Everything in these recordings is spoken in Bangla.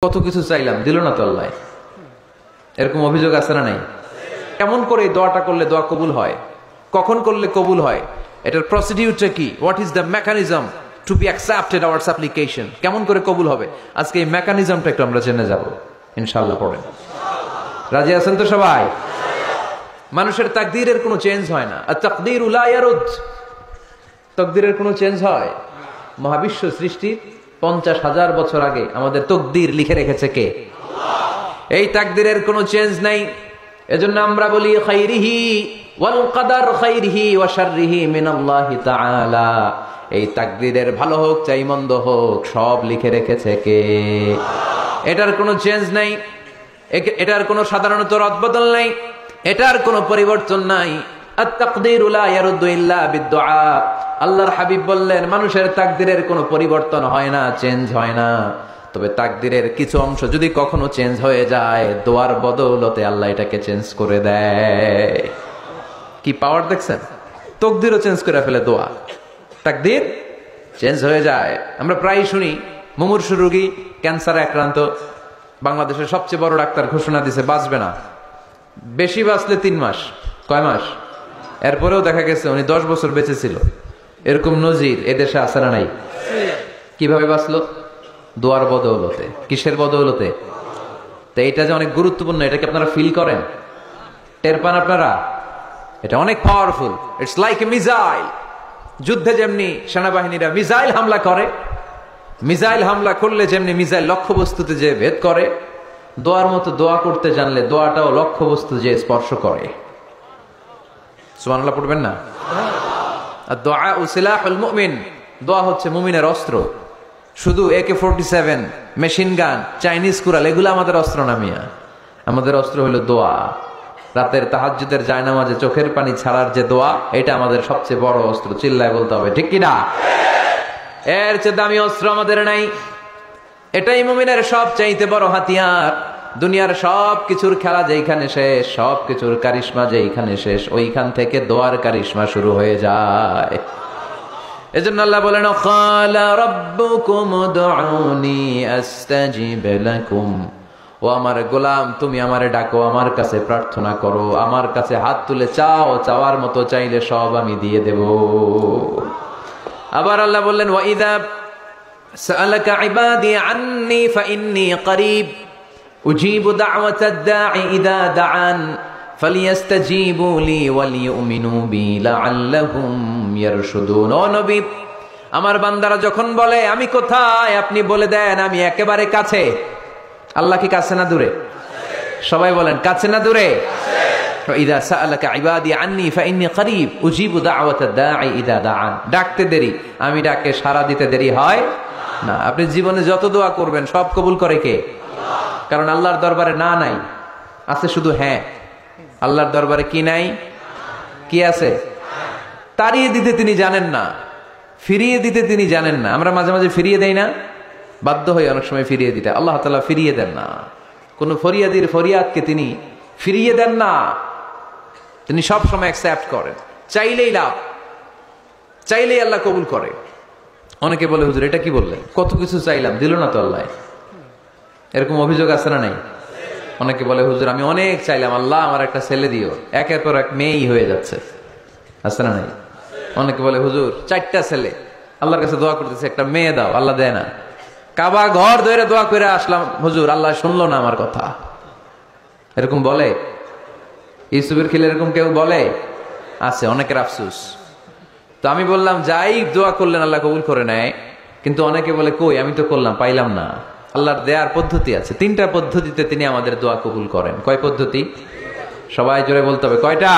কত কিছু চাইলাম, দিল না তো আল্লাহ। এরকম অভিযোগ আছে না নাই? কেমন করে এই দোয়াটা করলে দোয়া কবুল হয়, কখন করলে কবুল হয়, এটার প্রসিডিউরটা কি, what is the mechanism two be accepted hour সাপ্লিকেশন, কেমন করে কবুল হবে, আজকে এই মেকানিজমটা একটু আমরা জেনে যাব ইনশাআল্লাহ। পড়েন, রাজি আছেন তো সবাই? মানুষের তাকদীরের কোনো চেঞ্জ হয় না। আর তাকদীরু লা ইয়ারুদ, তাকদীরের কোনো চেঞ্জ হয়? মহাবিশ্ব সৃষ্টির 50,000 বছর আগে আমাদের তাকদীর লিখে রেখেছে কে? আল্লাহ। এই তাকদীরের কোনো চেঞ্জ নাই। এজন্য আমরা বলি খাইরিহি ওয়াল কদর খাইরিহি ওয়া শাররিহি মিনাল্লাহি তাআলা। এই তাকদীরের ভালো হোক চাই মন্দ হোক সব লিখে রেখেছে কে? আল্লাহ। এটার কোনো চেঞ্জ নাই, এটার কোনো সাধারণত রদবদল নাই, এটার কোনো পরিবর্তন নাই। আত-তাকদীরু লা ইয়ারুদ্দু ইল্লা বিদ-দুআ। আল্লাহর হাবিব বললেন মানুষের তাকদীরের কোনো পরিবর্তন হয় না, চেঞ্জ হয় না। তবে তাকদীরের কিছু অংশ যদি কখনো চেঞ্জ হয়ে যায়, দোয়ার বদৌলতে আল্লাহ এটাকে চেঞ্জ করে দেয়। কি পাওয়ার দেখছেন? তাকদীরও চেঞ্জ করে ফেলে দোয়া, তাকদীর চেঞ্জ হয়ে যায়। আমরা প্রায় শুনি মুমূর্ষু রোগী, ক্যান্সারে আক্রান্ত, বাংলাদেশের সবচেয়ে বড় ডাক্তার ঘোষণা দিছে বাঁচবে না, বেশি বাঁচলে 3 মাস। কয় মাস? এরপরেও দেখা গেছে উনি 10 বছর বেঁচে ছিল। এরকম নজির এদেশে আছে না নাই? কিভাবে বাঁচলো? দোয়ার বদৌলতে। কিসের বদৌলতে? তো এটা যে অনেক গুরুত্বপূর্ণ, এটা কি আপনারা ফিল করেন, টের পান আপনারা? এটা অনেক powerful. It's like a missile. যুদ্ধে যেমনি সেনাবাহিনীরা মিসাইল হামলা করে, মিসাইল হামলা করলে যেমনি মিসাইল লক্ষ্যবস্তুতে যে ভেদ করে, দোয়ার মতো দোয়া করতে জানলে দোয়াটাও লক্ষ্যবস্তু যে স্পর্শ করে। সুবহানাল্লাহ পড়বেন না? আর দোয়া সিলাহুল মুমিন, দোয়া হচ্ছে মুমিনের অস্ত্র। শুধু AK-47, machine gun, Chinese Corel এগুলো আমাদের অস্ত্র না মিয়া। আমাদের অস্ত্র হলো দোয়া। রাতের তাহাজ্জুদের জায়নামাজে চোখের পানি ছাড়ার যে দোয়া, এটা আমাদের সবচেয়ে বড় অস্ত্র। চিল্লায় বলতে হবে ঠিক কি না? এর চেয়ে দামি অস্ত্র আমাদের নাই। এটাই মুমিনের সবচাইতে বড় হাতিয়ার। দুনিয়ার সব কিছুর খেলা যেইখানে শেষ, সব কিছুর কারিশমা যেইখানে শেষ, ওইখান থেকে দোয়ার কারিশমা শুরু হয়ে যায়। এজন্য আল্লাহ বলেন ক্বালা রাব্বুকুম উদউনি আস্তাজিব লাকুম। ও আমার গোলাম, তুমি আমারে ডাকো, আমার কাছে প্রার্থনা করো, আমার কাছে হাত তুলে চাও, চাওয়ার মতো চাইলে সব আমি দিয়ে দেব। আবার আল্লাহ বললেন ওয়া ইযা সাআলাকা ইবাদি আন্নী ফাইন্নী করিব উজিবু দাওয়াতাদ দাঈ ইযা দাআন ফালিয়াস্তাজিবু লি ওয়ালিউমিনু বি লাআল্লাহুম ইয়ারশুদুন। ও নবী, আমার বান্দারা যখন বলে আমি কোথায়, আপনি বলে দেন আমি একেবারে কাছে। আল্লাহ কি কাছে না দূরে? সবাই বলেন কাছে না দূরে? ইযা সাআলাকা ইবাদি আন্নী ফাইন্নী করিব উজিবু দাওয়াতাদ দাঈ ইযা দাআন। ডাকতে দেরি, আমি ডাকে সাড়া দিতে দেরি হয় না। আপনি জীবনে যত দোয়া করবেন সব কবুল করে কে? আল্লাহ। কারণ আল্লাহর দরবারে না নাই, আছে শুধু হ্যাঁ। আল্লাহর দরবারে কি নাই? কি আছে? তাড়িয়ে দিতে তিনি জানেন না, ফিরিয়ে দিতে তিনি জানেন না। আমরা মাঝে মাঝে ফিরিয়ে দেই না, বাধ্য হয়ে অনেক সময় ফিরিয়ে দিতে। আল্লাহ তাআলা ফিরিয়ে দেন না, কোন ফরিয়াদির ফরিয়াদকে তিনি ফিরিয়ে দেন না। তিনি সব সময় অ্যাকসেপ্ট করেন। চাইলেই লাভ, চাইলেই আল্লাহ কবুল করে। অনেকে বলে হুজুর এটা কি বললেন, কত কিছু চাইলাম, দিল না তো আল্লাহ। এরকম অভিযোগ আছে না নাই? অনেকে বলে হুজুর আমি অনেক চাইলাম, আল্লাহ আমার একটা ছেলে দিও, একের পর এক মেয়েই হয়ে যাচ্ছে। আছে না নাই? অনেকে বলে হুজুর 4টা ছেলে, আল্লাহর কাছে দোয়া করতেছে একটা মেয়ে দাও, আল্লাহ দেয় না। কাবা ঘর ধরে দোয়া করে আসলাম, হুজুর আল্লাহ শুনলো না আমার কথা। এরকম বলে? ইউসুফের খিলে এরকম কেউ বলে? আছে, অনেকের আফসোস। তো আমি বললাম যাই দোয়া করলেন আল্লাহ কবুল করে নেয়, কিন্তু অনেকে বলে কই আমি তো করলাম পাইলাম না। আল্লাহর দেয়ার পদ্ধতি আছে, 3টা পদ্ধতিতে তিনি আমাদের দোয়া কবুল করেন। কয় পদ্ধতি? সবাই জোরে বলতে হবে, কয়টা?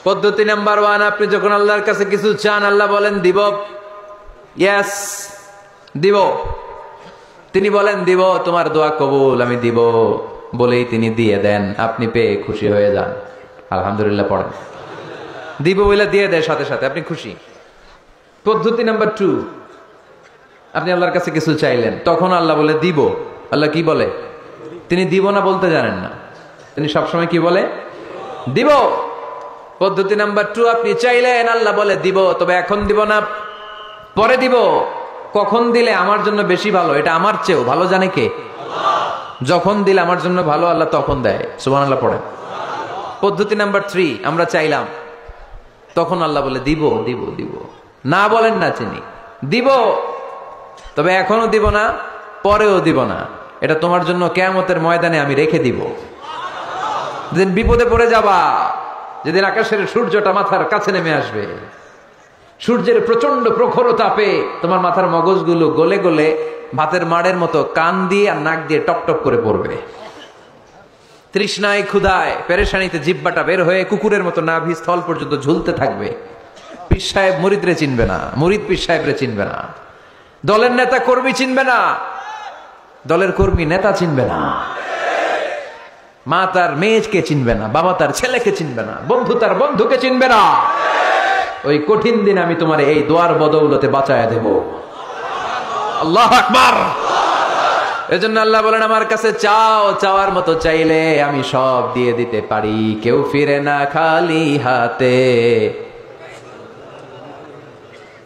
পদ্ধতি নাম্বার 1, আপনি যখন আল্লাহর কাছে কিছু চান আল্লাহ বলেন দিব, ইয়েস দিব। তিনি বলেন দিব, তোমার দোয়া কবুল, আমি দিব বলেই তিনি দিয়ে দেন। আপনি পেয়ে খুশি হয়ে যান, আলহামদুলিল্লাহ পড়েন। দিব বলে দিয়ে দেয় সাথে সাথে, আপনি খুশি। পদ্ধতি নাম্বার 2, আপনি আল্লাহর কাছে কিছু চাইলেন, তখন আল্লাহ বলে দিব। আল্লাহ কি বলে? তিনি দিব না বলতে জানেন না, তিনি সবসময় কি বলে? দিব। পদ্ধতি নাম্বার 2, আপনি চাইলেন, আল্লাহ বলে দিব, তবে এখন দিব না, পরে দিব। কখন দিলে আমার জন্য বেশি ভালো এটা আমার চেয়েও ভালো জানে কে? যখন দিলে আমার জন্য ভালো আল্লাহ তখন দেয়। সুবহানাল্লাহ পড়েন। পদ্ধতি নাম্বার 3, আমরা চাইলাম, তখন আল্লাহ বলে দিব দিব দিব। না বলেন না চিনি, দিব, তবে এখনো দিব না, পরেও দিব না, এটা তোমার জন্য কিয়ামতের ময়দানে আমি রেখে দিব। যেদিন বিপদে পড়ে যাবা, যেদিন আকাশের সূর্যটা মাথার কাছে নেমে আসবে, সূর্যের প্রচন্ড প্রখর তাপে তোমার মাথার মগজগুলো গলে গলে ভাতের মাড়ের মতো কান দিয়ে আর নাক দিয়ে টপটপ করে পড়বে। তৃষ্ণায় ক্ষুধায় পেরেশানিতে জিহ্বাটা বের হয়ে কুকুরের মতো নাভি স্থল পর্যন্ত ঝুলতে থাকবে। পীর সাহেব মুরিদরে চিনবে না, মুরিদ পীর সাহেবরে চিনবে না, দলের নেতা কর্মী চিনবে না, দলের কর্মী নেতা চিনবে না, মা তার মেয়েকে চিনবে না, বাবা তার ছেলেকে চিনবে না, বন্ধু তার বন্ধুকে চিনবে না। ওই কঠিন দিন আমি তোমার এই দোয়ার বদৌলতে বাঁচায়া দেব। আল্লাহু আকবার। এজন্য আল্লাহ বলেন, আমার কাছে চাও, চাওয়ার মতো চাইলে আমি সব দিয়ে দিতে পারি। কেউ ফিরে না খালি হাতে,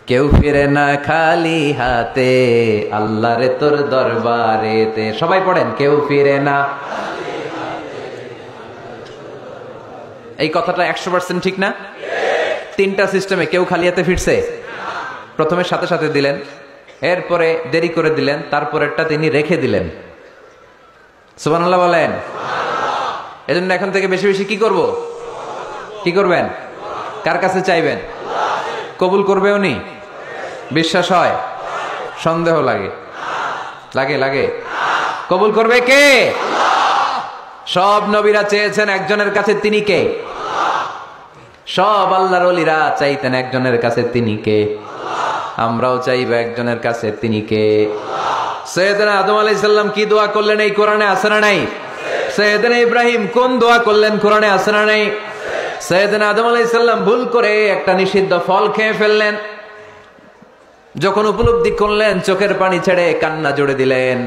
কেউ ফিরে না খালি হাতে, আল্লাহরে তোর দরবারেতে। সবাই পড়েন, কেউ ফিরে না। এই কথাটা 100% ঠিক না? 3টা সিস্টেমে কেউ খালি হাতে ফিরছে? প্রথমে সাথে সাথে দিলেন, এরপরে দেরি করে দিলেন, তারপরেরটা তিনি রেখে দিলেন। সুবহানাল্লাহ বলেন। এজন্য এখন থেকে বেশি বেশি কি করব? কি করবেন? কার কাছে চাইবেন? কবুল করবে উনি? বিশ্বাস হয়? সন্দেহ লাগে? লাগে লাগে? কবুল করবে কে? সব নবীরা চেয়েছেন একজনের কাছে, তিনি কে? সব আল্লাহর ওলিরা চাইতেন একজনের কাছে, তিনি কে? আমরাও চাইবো একজনের কাছে, তিনি কে? সৈয়দনা আদম আলাইহিস সালাম কি দোয়া করলেন এই কোরআনে আছে না নাই? সৈয়দনা ইব্রাহিম কোন দোয়া করলেন কোরআনে আছে না নাই? সৈয়দনা আদম আলাইহিস সালাম ভুল করে একটা নিষিদ্ধ ফল খেয়ে ফেললেন, যখন উপলব্ধি করলেন চোখের পানি ছেড়ে কান্না জুড়ে দিলেন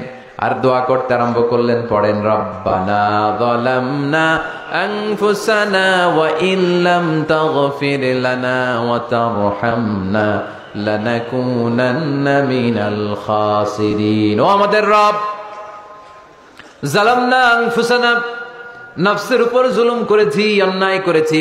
আর দোয়া করতে আরম্ভ করলেন। পড়েন, রব্বানা যালামনা আনফুসানা ওয়া ইল্লাম তাগফির লানা ওয়া তারহামনা লানাকুনান্না মিনাল খাসিরিন। ও আমাদের রব, যালামনা আনফুসানা, নফসের উপর জুলুম করেছি, অন্যায় করেছি।